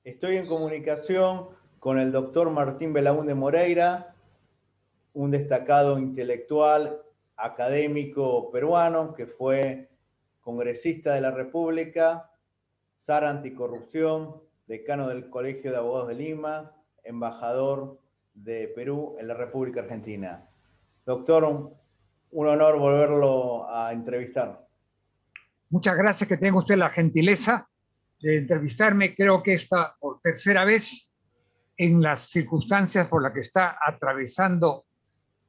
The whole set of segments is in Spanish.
Estoy en comunicación con el doctor Martín Belaúnde Moreira, un destacado intelectual, académico peruano que fue congresista de la República, zar anticorrupción, decano del Colegio de Abogados de Lima, embajador de Perú en la República Argentina. Doctor, un honor volverlo a entrevistar. Muchas gracias que tenga usted la gentileza de entrevistarme. Creo que esta por tercera vez en las circunstancias por las que está atravesando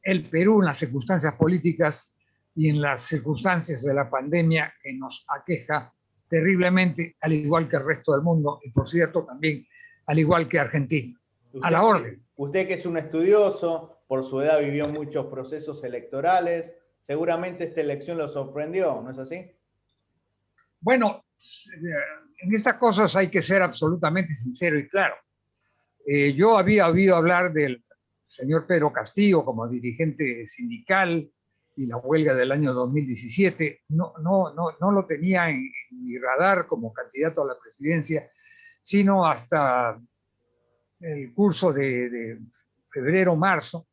el Perú, en las circunstancias políticas y en las circunstancias de la pandemia que nos aqueja terriblemente, al igual que el resto del mundo, y por cierto también al igual que Argentina. A la orden. Usted que es un estudioso, por su edad vivió muchos procesos electorales, seguramente esta elección lo sorprendió, ¿no es así? Bueno, en estas cosas hay que ser absolutamente sincero y claro. Yo había oído hablar del señor Pedro Castillo como dirigente sindical y la huelga del año 2017. No lo tenía en mi radar como candidato a la presidencia, sino hasta el curso de febrero, marzo.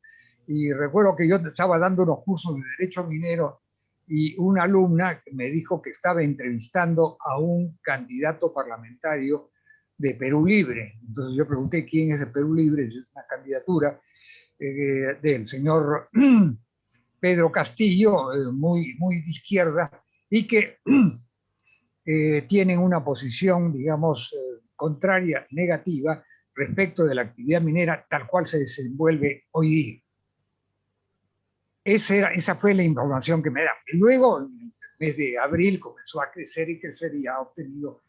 Y recuerdo que yo estaba dando unos cursos de Derecho Minero y una alumna me dijo que estaba entrevistando a un candidato parlamentario de Perú Libre. Entonces yo pregunté quién es de Perú Libre, es una candidatura del señor Pedro Castillo, muy de izquierda, y que tienen una posición, digamos, contraria, negativa, respecto de la actividad minera tal cual se desenvuelve hoy día. Esa fue la información que me da. Y luego, en el mes de abril, comenzó a crecer y ha obtenido,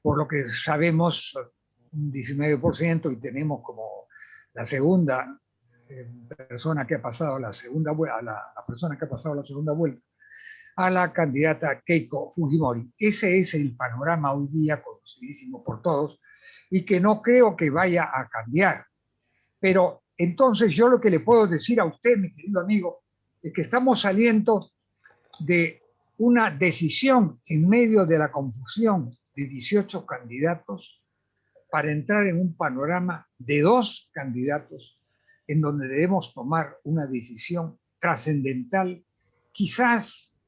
por lo que sabemos, un 19% y tenemos como la segunda persona que ha pasado la segunda vuelta, la persona que ha pasado la segunda vuelta, a la candidata Keiko Fujimori. Ese es el panorama hoy día, conocidísimo por todos, y que no creo que vaya a cambiar. Pero entonces yo lo que le puedo decir a usted, mi querido amigo, es que estamos saliendo de una decisión en medio de la confusión de 18 candidatos para entrar en un panorama de 2 candidatos en donde debemos tomar una decisión trascendental, quizás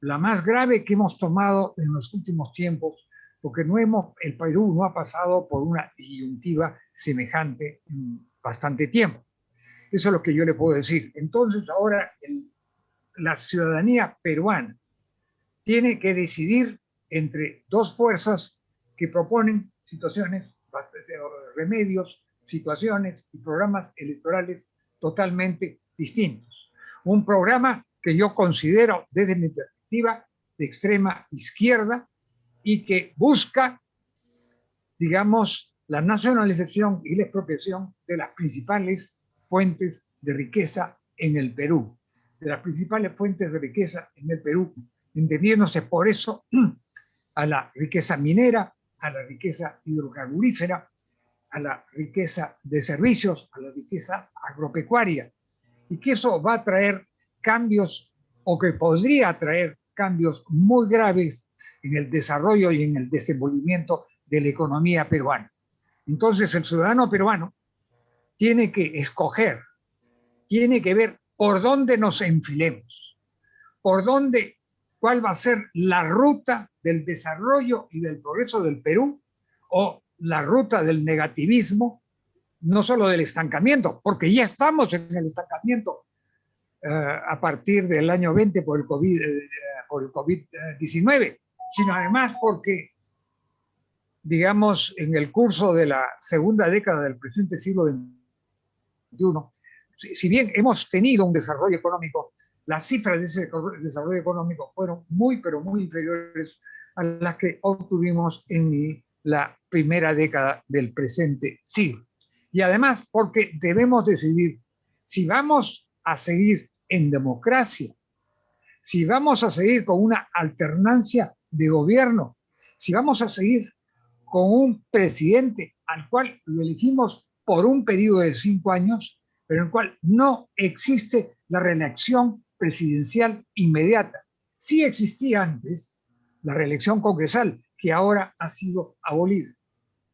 la más grave que hemos tomado en los últimos tiempos, porque el Perú no ha pasado por una disyuntiva semejante en bastante tiempo. Eso es lo que yo le puedo decir. Entonces ahora la ciudadanía peruana tiene que decidir entre 2 fuerzas que proponen situaciones, remedios, situaciones y programas electorales totalmente distintos. Un programa que yo considero desde mi perspectiva de extrema izquierda y que busca, digamos, la nacionalización y la expropiación de las principales fuentes de riqueza en el Perú, de las principales fuentes de riqueza en el Perú, entendiéndose por eso a la riqueza minera, a la riqueza hidrocarburífera, a la riqueza de servicios, a la riqueza agropecuaria, y que eso va a traer cambios, o que podría traer cambios muy graves en el desarrollo y en el desenvolvimiento de la economía peruana. Entonces el ciudadano peruano tiene que escoger, tiene que ver por dónde nos enfilemos, cuál va a ser la ruta del desarrollo y del progreso del Perú, o la ruta del negativismo, no solo del estancamiento, porque ya estamos en el estancamiento a partir del año 20 por el COVID-19, sino además porque, digamos, en el curso de la segunda década del presente siglo XXI, si bien hemos tenido un desarrollo económico, las cifras de ese desarrollo económico fueron muy, pero muy inferiores a las que obtuvimos en la primera década del presente siglo. Y además porque debemos decidir si vamos a seguir en democracia, si vamos a seguir con una alternancia de gobierno, si vamos a seguir con un presidente al cual lo elegimos por un periodo de 5 años, pero en el cual no existe la reelección presidencial inmediata. Sí existía antes la reelección congresal, que ahora ha sido abolida.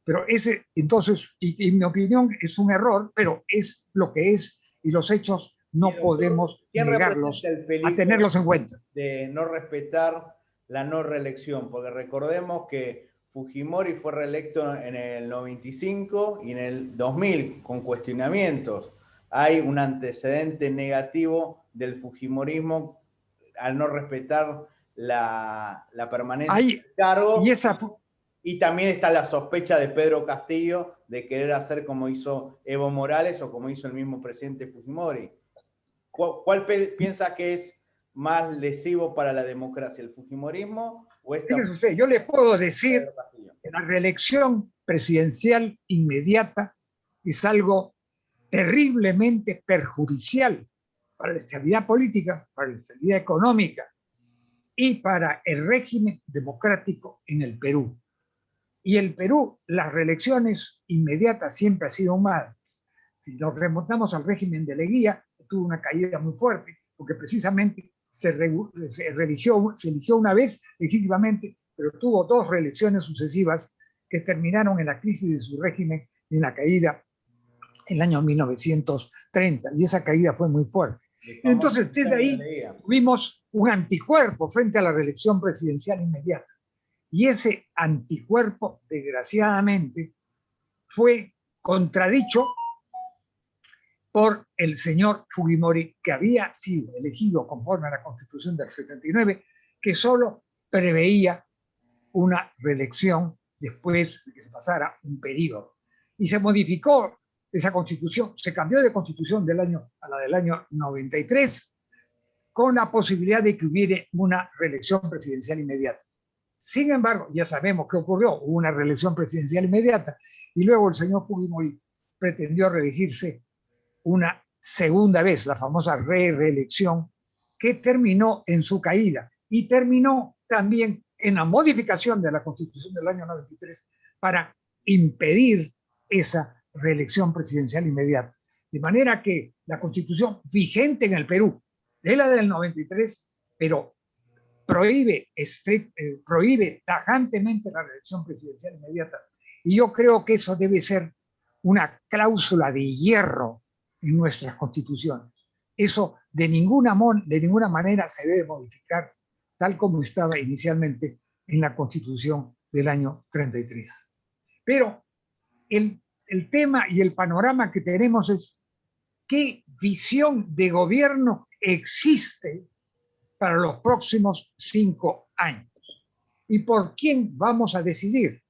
Pero ese, entonces, y mi opinión es un error, pero es lo que es, y los hechos Y no doctor, podemos ¿quién representa negarlos el a peligro tenerlos en cuenta. de no respetar la no reelección? Porque recordemos que Fujimori fue reelecto en el 95 y en el 2000 con cuestionamientos. Hay un antecedente negativo del Fujimorismo al no respetar la permanencia Hay, del cargo. y esa, Y también está la sospecha de Pedro Castillo de querer hacer como hizo Evo Morales o como hizo el mismo presidente Fujimori. ¿Cuál piensa que es más lesivo para la democracia, el fujimorismo o esta? fíjese usted, yo le puedo decir que la reelección presidencial inmediata es algo terriblemente perjudicial para la estabilidad política, para la estabilidad económica y para el régimen democrático en el Perú. Y el Perú, las reelecciones inmediatas siempre han sido malas. Si nos remontamos al régimen de Leguía, tuvo una caída muy fuerte, porque precisamente se eligió una vez legítimamente, pero tuvo dos reelecciones sucesivas que terminaron en la crisis de su régimen y en la caída en el año 1930, y esa caída fue muy fuerte. Entonces, desde ahí tuvimos un anticuerpo frente a la reelección presidencial inmediata. Y ese anticuerpo, desgraciadamente, fue contradicho por el señor Fujimori, que había sido elegido conforme a la Constitución del 79, que solo preveía una reelección después de que se pasara un periodo. Y se modificó esa Constitución, se cambió de Constitución a la del año 93, con la posibilidad de que hubiera una reelección presidencial inmediata. Sin embargo, ya sabemos qué ocurrió, hubo una reelección presidencial inmediata y luego el señor Fujimori pretendió reelegirse una segunda vez, la famosa reelección, que terminó en su caída y terminó también en la modificación de la Constitución del año 93 para impedir esa reelección presidencial inmediata. De manera que la Constitución vigente en el Perú, es la del 93, pero prohíbe tajantemente la reelección presidencial inmediata. Y yo creo que eso debe ser una cláusula de hierro en nuestras constituciones. Eso de ninguna manera se debe modificar tal como estaba inicialmente en la Constitución del año 33. Pero el tema y el panorama que tenemos es qué visión de gobierno existe para los próximos 5 años. ¿Y por quién vamos a decidir?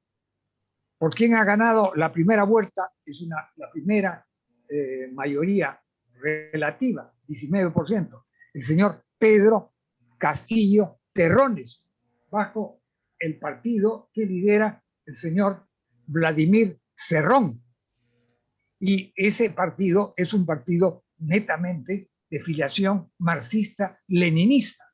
¿Por quién ha ganado la primera vuelta? Es la primera mayoría relativa, 19%. El señor Pedro Castillo Terrones, bajo el partido que lidera el señor Vladimir Cerrón. Y ese partido es un partido netamente de filiación marxista-leninista,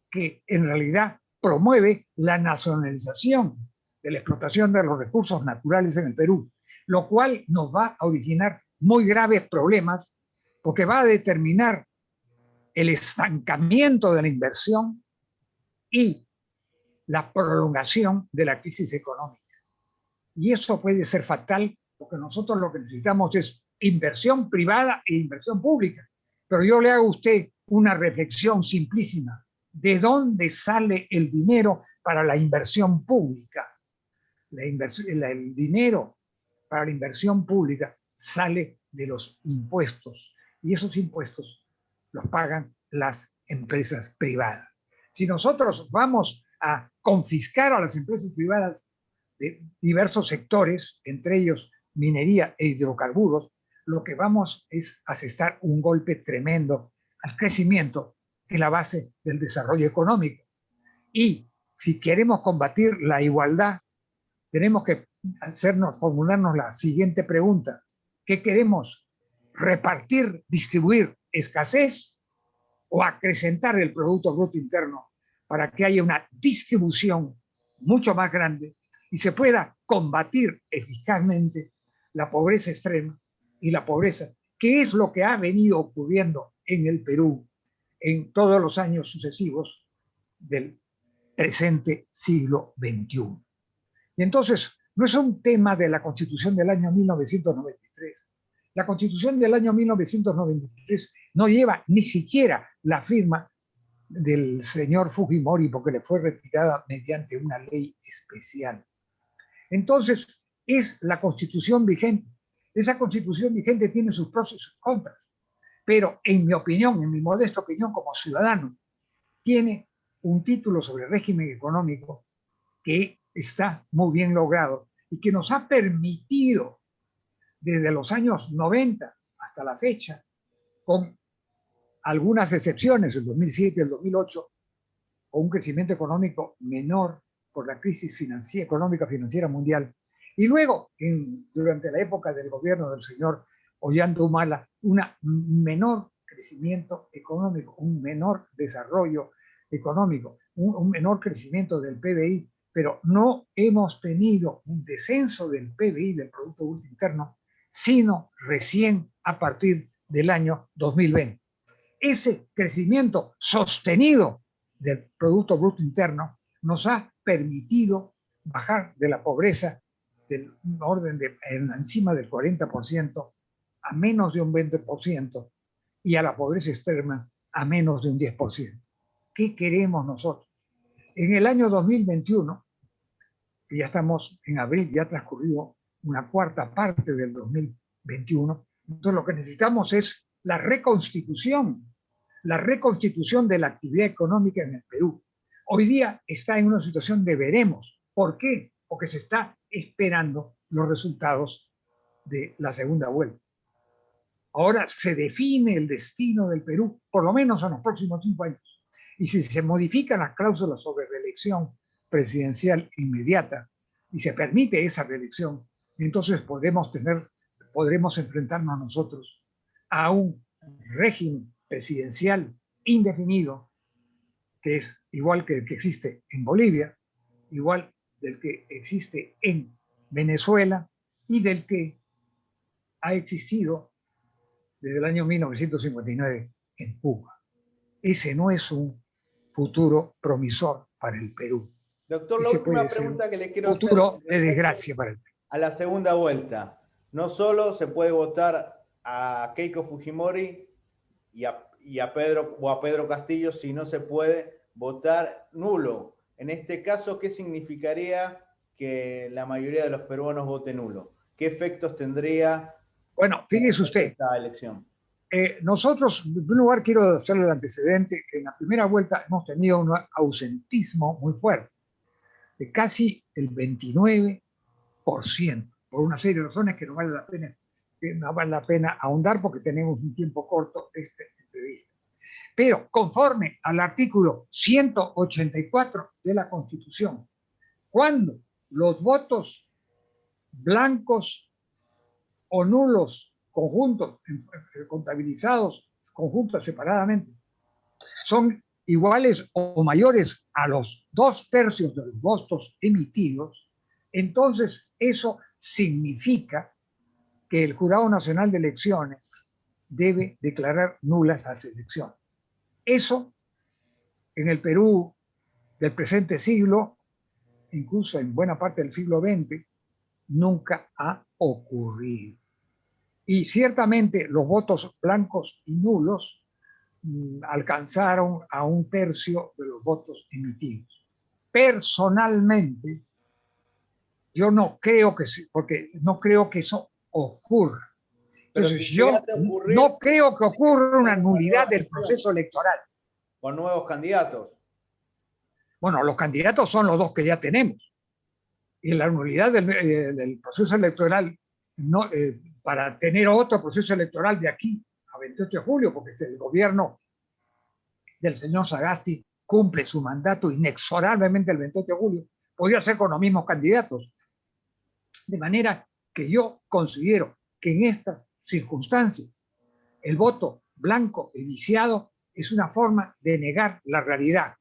que en realidad promueve la nacionalización de la explotación de los recursos naturales en el Perú, lo cual nos va a originar muy graves problemas porque va a determinar el estancamiento de la inversión y la prolongación de la crisis económica. Y eso puede ser fatal porque nosotros lo que necesitamos es inversión privada e inversión pública. Pero yo le hago a usted una reflexión simplísima. ¿De dónde sale el dinero para la inversión pública? El dinero para la inversión pública sale de los impuestos y esos impuestos los pagan las empresas privadas. Si nosotros vamos a confiscar a las empresas privadas de diversos sectores, entre ellos minería e hidrocarburos, lo que vamos es asestar un golpe tremendo al crecimiento, que es la base del desarrollo económico. Y si queremos combatir la igualdad, tenemos que formularnos la siguiente pregunta. ¿Qué queremos? ¿Repartir, distribuir escasez o acrecentar el Producto Bruto Interno para que haya una distribución mucho más grande y se pueda combatir eficazmente la pobreza extrema y la pobreza, que es lo que ha venido ocurriendo en el Perú en todos los años sucesivos del presente siglo XXI? Y entonces, no es un tema de la Constitución del año 1993. La Constitución del año 1993 no lleva ni siquiera la firma del señor Fujimori porque le fue retirada mediante una ley especial. Entonces, es la Constitución vigente. Esa Constitución vigente tiene sus pros y sus contras, pero en mi opinión, en mi modesta opinión como ciudadano, tiene un título sobre régimen económico que está muy bien logrado y que nos ha permitido desde los años 90 hasta la fecha, con algunas excepciones, el 2007 y el 2008, con un crecimiento económico menor por la crisis económica financiera mundial. Y luego, durante la época del gobierno del señor Ollanta Humala, un menor crecimiento económico, un menor desarrollo económico, un menor crecimiento del PBI, pero no hemos tenido un descenso del PBI, del Producto Bruto Interno, sino recién a partir del año 2020. Ese crecimiento sostenido del Producto Bruto Interno nos ha permitido bajar de la pobreza del orden de encima del 40% a menos de un 20% y a la pobreza extrema a menos de un 10%. ¿Qué queremos nosotros? En el año 2021, que ya estamos en abril, ya ha transcurrido una cuarta parte del 2021, entonces lo que necesitamos es la reconstitución de la actividad económica en el Perú. Hoy día está en una situación de veremos. ¿Por qué? Porque se está esperando los resultados de la segunda vuelta. Ahora se define el destino del Perú, por lo menos en los próximos 5 años. Y si se modifican las cláusulas sobre reelección presidencial inmediata y se permite esa reelección, entonces podremos enfrentarnos nosotros a un régimen presidencial indefinido, que es igual que el que existe en Bolivia, igual del que existe en Venezuela y del que ha existido desde el año 1959 en Cuba. Ese no es un futuro promisor para el Perú. Doctor, la última pregunta que le quiero hacer. Futuro de desgracia para el Perú. A la segunda vuelta, no solo se puede votar a Keiko Fujimori y a Pedro Castillo, sino se puede votar nulo. En este caso, ¿qué significaría que la mayoría de los peruanos voten nulo? ¿Qué efectos tendría? Bueno, fíjese usted, esta elección. Nosotros, en primer lugar, quiero hacerle el antecedente que en la primera vuelta hemos tenido un ausentismo muy fuerte, de casi el 29%, por una serie de razones que no vale la pena ahondar porque tenemos un tiempo corto de esta entrevista. Pero conforme al artículo 184 de la Constitución, cuando los votos blancos o nulos conjuntos, contabilizados conjuntos separadamente, son iguales o mayores a los 2/3 de los votos emitidos, entonces eso significa que el Jurado Nacional de Elecciones debe declarar nulas las elecciones. Eso en el Perú del presente siglo, incluso en buena parte del siglo XX, nunca ha ocurrido. Y ciertamente los votos blancos y nulos alcanzaron a 1/3 de los votos emitidos. Personalmente, yo no creo porque no creo que eso ocurra. Entonces, yo no creo que ocurra una nulidad del proceso electoral. Con nuevos candidatos. Bueno, los candidatos son los dos que ya tenemos. Y la nulidad del proceso electoral, no, para tener otro proceso electoral de aquí a 28 de julio, porque el gobierno del señor Sagasti cumple su mandato inexorablemente el 28 de julio, podría ser con los mismos candidatos. De manera que yo considero que en estas circunstancias el voto blanco y viciado es una forma de negar la realidad.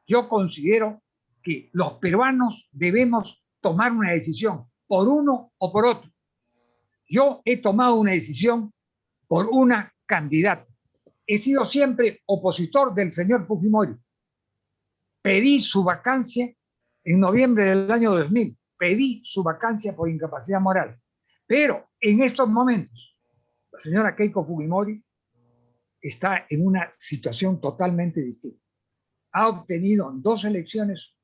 Yo considero que los peruanos debemos tomar una decisión por uno o por otro. Yo he tomado una decisión por una candidata. He sido siempre opositor del señor Fujimori. Pedí su vacancia en noviembre del año 2000, pedí su vacancia por incapacidad moral. Pero en estos momentos, la señora Keiko Fujimori está en una situación totalmente distinta. Ha obtenido en 2 elecciones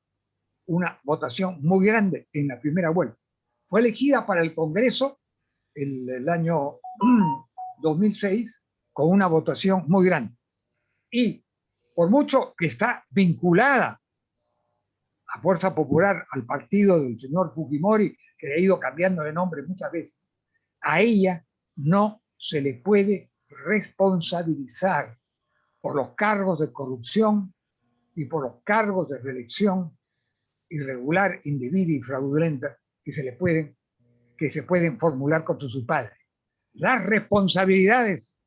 una votación muy grande en la primera vuelta. Fue elegida para el Congreso el año 2006 con una votación muy grande. Y por mucho que está vinculada a Fuerza Popular, al partido del señor Fujimori, que ha ido cambiando de nombre muchas veces, a ella no se le puede responsabilizar por los cargos de corrupción y por los cargos de reelección irregular, indebida y fraudulenta que se pueden formular contra su padre. Las responsabilidades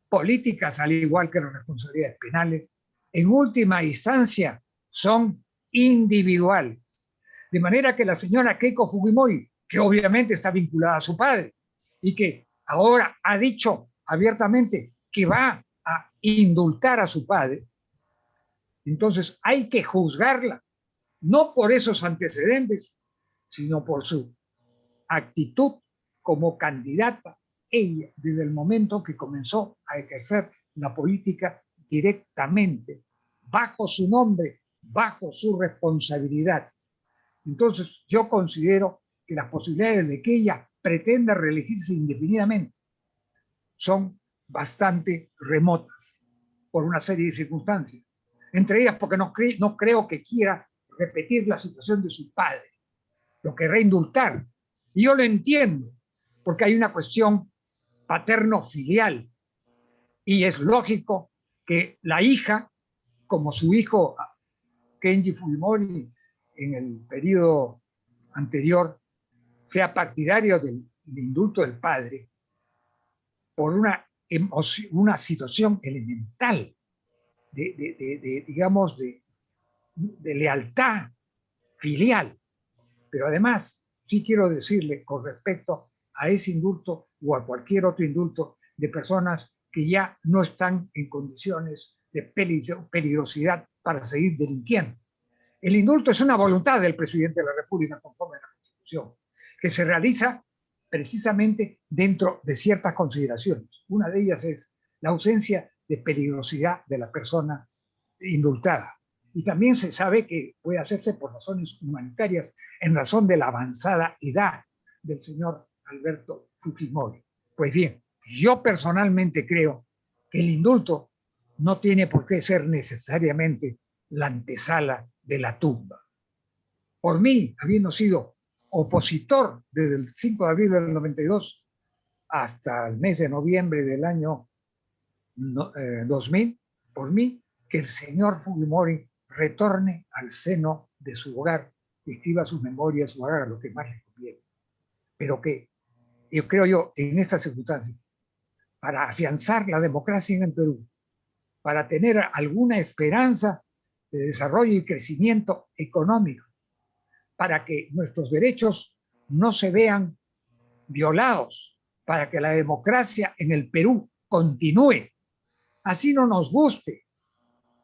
políticas, al igual que las responsabilidades penales, en última instancia son individuales. De manera que la señora Keiko Fujimori, que obviamente está vinculada a su padre y que ahora ha dicho abiertamente que va a indultar a su padre, entonces hay que juzgarla, no por esos antecedentes, sino por su actitud como candidata. Ella, desde el momento que comenzó a ejercer la política directamente, bajo su nombre, bajo su responsabilidad. Entonces, yo considero que las posibilidades de que ella pretenda reelegirse indefinidamente son bastante remotas por una serie de circunstancias. Entre ellas porque no creo que quiera repetir la situación de su padre, lo querrá indultar. Y yo lo entiendo, porque hay una cuestión paterno-filial. Y es lógico que la hija, como su hijo Kenji Fujimori en el periodo anterior, sea partidario del indulto del padre por una situación elemental digamos, de lealtad filial. Pero además, sí quiero decirle con respecto a ese indulto o a cualquier otro indulto de personas que ya no están en condiciones de peligrosidad para seguir delinquiendo. El indulto es una voluntad del presidente de la República conforme a la Constitución, que se realiza precisamente dentro de ciertas consideraciones. Una de ellas es la ausencia de peligrosidad de la persona indultada. Y también se sabe que puede hacerse por razones humanitarias en razón de la avanzada edad del señor Alberto Fujimori. Pues bien, yo personalmente creo que el indulto no tiene por qué ser necesariamente la antesala de la tumba. Por mí, habiendo sido opositor desde el 5 de abril del 92 hasta el mes de noviembre del año 2000, por mí, que el señor Fujimori retorne al seno de su hogar, escriba sus memorias o haga lo que más le conviene. Pero que, yo creo en estas circunstancias, para afianzar la democracia en el Perú, para tener alguna esperanza de desarrollo y crecimiento económico, para que nuestros derechos no se vean violados, para que la democracia en el Perú continúe. Así no nos guste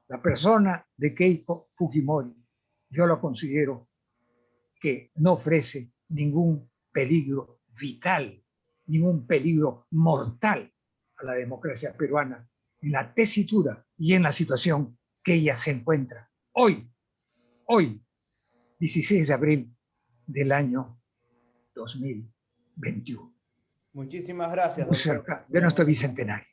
la persona de Keiko Fujimori. Yo lo considero que no ofrece ningún peligro vital, ningún peligro mortal a la democracia peruana en la tesitura y en la situación que ella se encuentra hoy, 16 de abril del año 2021. Muchísimas gracias, Muy doctor. cerca de nuestro bicentenario.